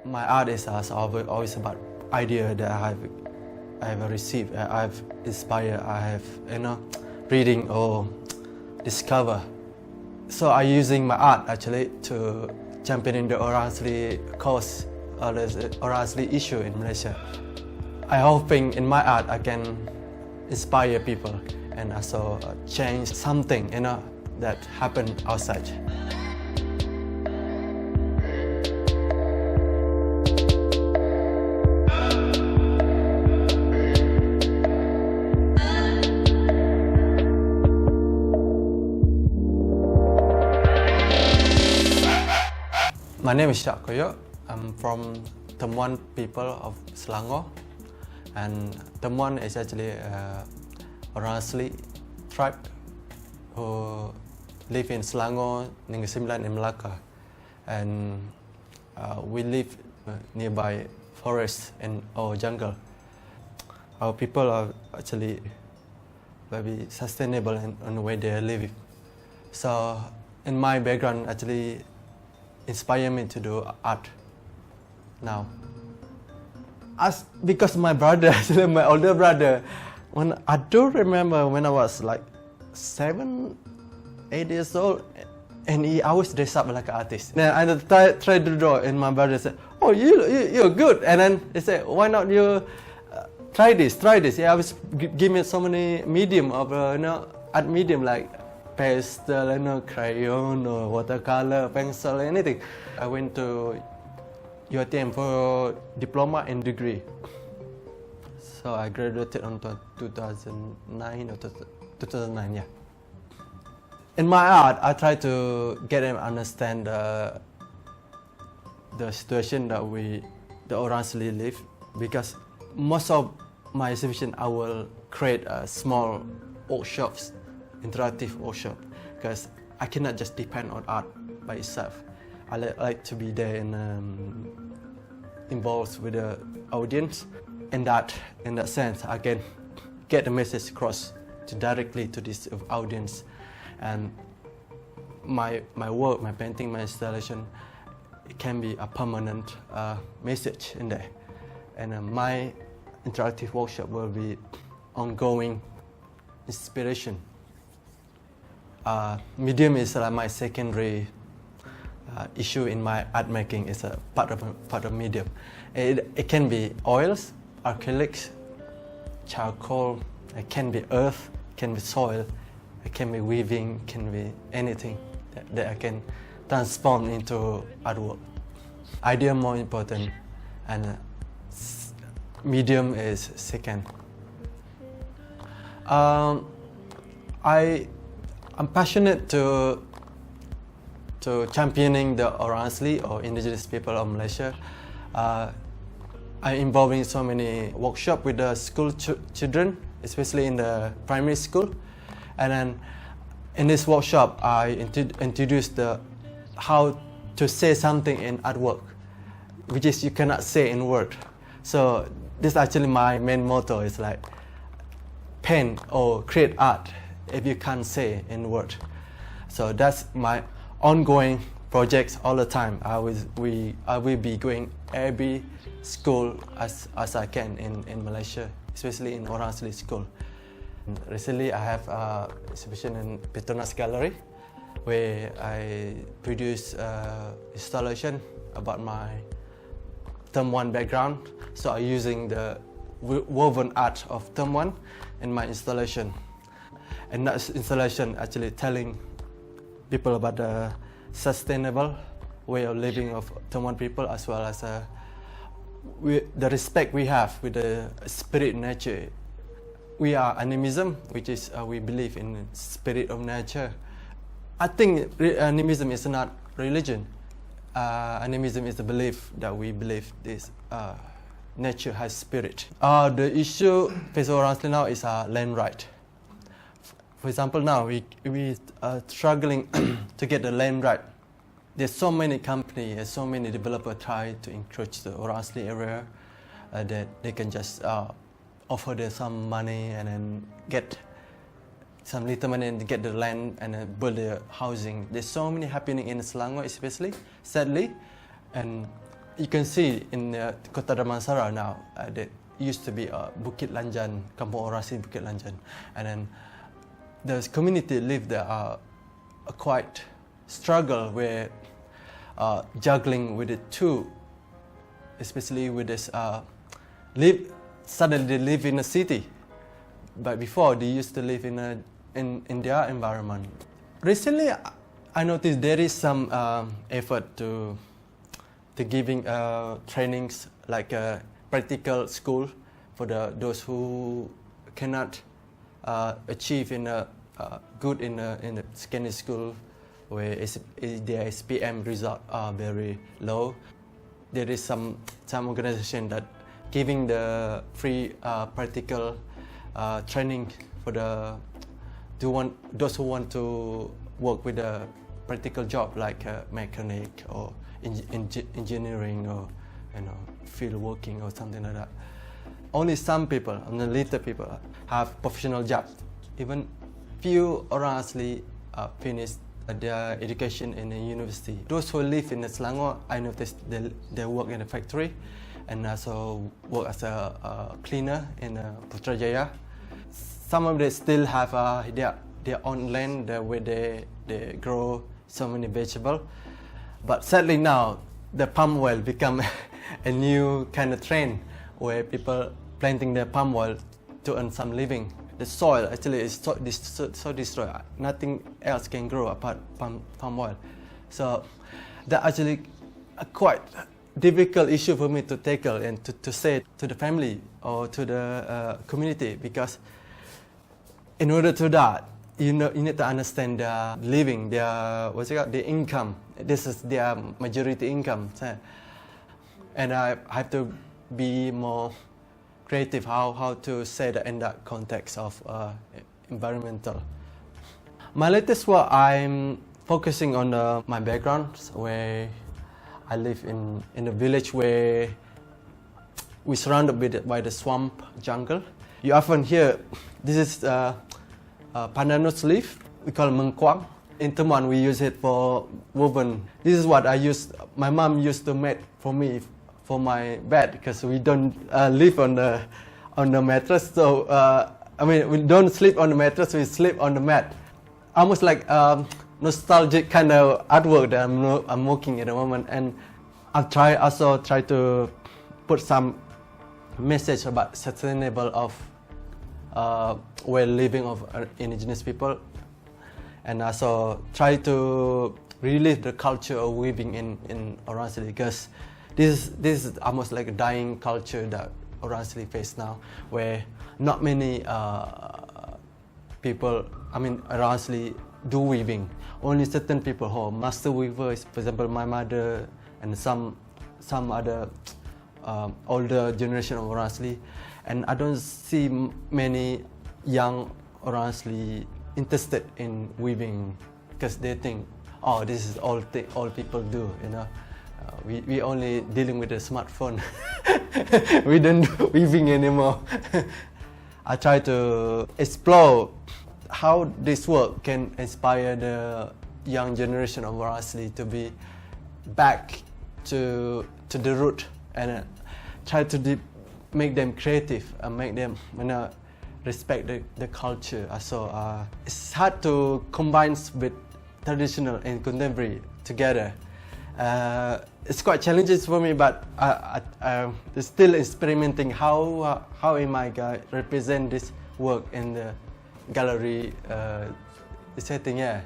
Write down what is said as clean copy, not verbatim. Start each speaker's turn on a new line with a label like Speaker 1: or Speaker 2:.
Speaker 1: My art is always about idea that I have received, I've inspired, I have reading or discover. So I'm using my art actually to championing the Orang Asal cause or the Orang Asal issue in Malaysia. I'm hoping in my art I can inspire people and also change something that happened outside. My name is Shaq. I'm from Temuan people of Selangor, and Temuan is actually Orang Asal tribe who live in Selangor, Negeri Sembilan in Melaka, and we live nearby forest and or jungle. Our people are actually very sustainable in the way they are living. So in my background actually inspire me to do art now. Because my brother, actually my older brother, when I do remember when I was like 7, 8 years old, and he always dressed up like an artist. Then I tried to draw, and my brother said, "Oh, you're good." And then he said, "Why not you try this?" He always give me so many medium of art medium like pastel, crayon, or watercolor, pencil, anything. I went to UiTM for diploma and degree. So I graduated on 2009 or 2009, yeah. In my art, I try to get them understand the situation that the Orang Asal live, because most of my exhibition I will create small workshops, interactive workshop, because I cannot just depend on art by itself. I like to be there and involved with the audience, and that in that sense I can get the message across directly to this audience. And my work, my painting, my installation, it can be a permanent message in there. And my interactive workshop will be ongoing inspiration. Medium is my secondary issue in my art making. It's a part of medium. It can be oils, acrylics, charcoal. It can be earth, can be soil, it can be weaving, can be anything that I can transform into artwork. Idea more important, and medium is second. I'm passionate to championing the Orang Asal or indigenous people of Malaysia. I'm involving so many workshops with the school children, especially in the primary school. And then in this workshop, I introduced how to say something in artwork, which is you cannot say in word. So this is actually my main motto, is like paint or create art if you can't say in word. So that's my ongoing projects all the time. I will be going every school as I can in Malaysia, especially in Orang Asal school. And recently I have an exhibition in Petronas Gallery where I produce installation about my Temuan background. So I'm using the woven art of Temuan in my installation. And that installation actually telling people about the sustainable way of living of Temuan people, as well as the respect we have with the spirit nature. We are animism, which is we believe in the spirit of nature. I think animism is not religion. Animism is the belief that we believe this nature has spirit. The issue facing Orang Asal now is land right. For example, now we are struggling to get the land right. There's so many companies and so many developers try to encroach the Orang Asal area that they can just offer them some money and then get some little money and get the land and build the housing. There's so many happening in Selangor, especially, sadly, and You can see in Kota Damansara now, that used to be Bukit Lanjan, Kampung Orang Asal Bukit Lanjan. And then the community live there quite struggle with juggling with the two, especially with this suddenly they live in a city, but before they used to live in their environment. Recently, I noticed there is some effort to giving trainings like a practical school for those who cannot achieve in a good in a secondary school where their SPM results are very low. There is some organization that giving the free practical training for those who want to work with a practical job like mechanic or engineering or field working or something like that. Only some people, little people, have professional jobs. Even few Orang Asli finish their education in a university. Those who live in Selangor, I noticed they work in a factory and also work as a cleaner in Putrajaya. Some of them still have their own land where they grow so many vegetables. But sadly now, the palm oil become a new kind of trend where people planting their palm oil to earn some living. The soil actually is so destroyed. Nothing else can grow apart from palm oil. So that actually a quite difficult issue for me to tackle and to say to the family or to the community, because in order to that, you need to understand their living, their income. This is their majority income, and I have to be more creative how to say that in that context of environmental. My latest work, I'm focusing on my background, where I live in a village where we're surrounded by the swamp jungle. You often hear this is pandanus leaf. We call it mengkuang. In Temuan, we use it for woven. This is what I used. My mom used to make for me for my bed, because we don't live on the mattress. So we don't sleep on the mattress. We sleep on the mat. Almost like nostalgic kind of artwork that I'm working at the moment, and also try to put some message about sustainable of way living of indigenous people, and also try to relive the culture of weaving in Orang Asli, because this is almost like a dying culture that Orang Asli face now, where not many people, Orang Asli do weaving. Only certain people who are master weavers, for example my mother and some other older generation of Orang Asli, and I don't see many young Orang Asli interested in weaving, because they think, oh, this is all people do, we only dealing with a smartphone. We don't do weaving anymore. I try to explore how this work can inspire the young generation of Orang Asli to be back to the root, and try to make them creative and make them respect the culture. So it's hard to combine with traditional and contemporary together. It's quite challenging for me, but I'm still experimenting how am I going to represent this work in the gallery setting. Yeah.